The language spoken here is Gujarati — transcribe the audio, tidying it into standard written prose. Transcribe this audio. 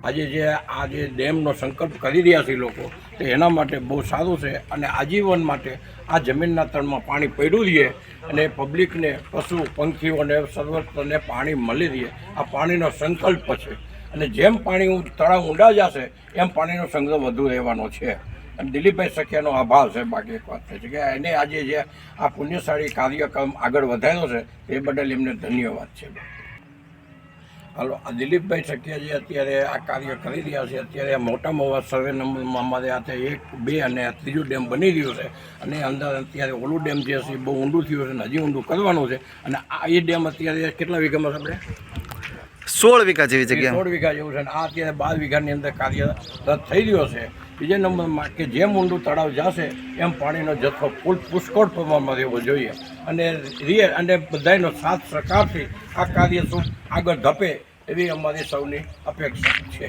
આજે જે ડેમનો સંકલ્પ કરી રહ્યા છે લોકો, તો એના માટે બહુ સારું છે. અને આજીવન માટે આ જમીનના તળમાં પાણી પડ્યું રહીએ અને પબ્લિકને, પશુ પંખીઓને સર્વત્રને પાણી મળી રહે, આ પાણીનો સંકલ્પ છે. અને જેમ પાણી તળાવ ઊંડા જશે એમ પાણીનો સંગ્રહ વધુ રહેવાનો છે. અને દિલીપભાઈ સખિયાનો આભાર છે. બાકી એક વાત છે કે એને આજે જે આ પુણ્યશાળી કાર્યક્રમ આગળ વધાર્યો છે એ બદલ એમને ધન્યવાદ છે. હાલો, આ દિલીપભાઈ સખિયા જે અત્યારે આ કાર્ય કરી રહ્યા છે, અત્યારે મોટામાં મોટા સર્વે નંબરમાં અમારે આ 1, 2 અને 3 ડેમ બની રહ્યું છે. અને અંદર અત્યારે ઓલું ડેમ જે છે બહુ ઊંડું થયું છે અને હજી ઊંડું કરવાનું છે. અને આ એ ડેમ અત્યારે કેટલા વીઘામાં છે? આપણે 16 વીઘા જેવી જગ્યા, 16 વીઘા જેવું છે. અને આ અત્યારે 12 વીઘાની અંદર કાર્યરત થઈ રહ્યો છે. બીજા નંબરમાં કે જેમ ઊંડું તળાવ જશે એમ પાણીનો જથ્થો પુષ્કળ પ્રમાણમાં રહેવો જોઈએ. અને બધાનો સાથ સહકારથી આ કાર્ય શું આગળ ધપે એવી અમારી સૌની અપેક્ષા છે.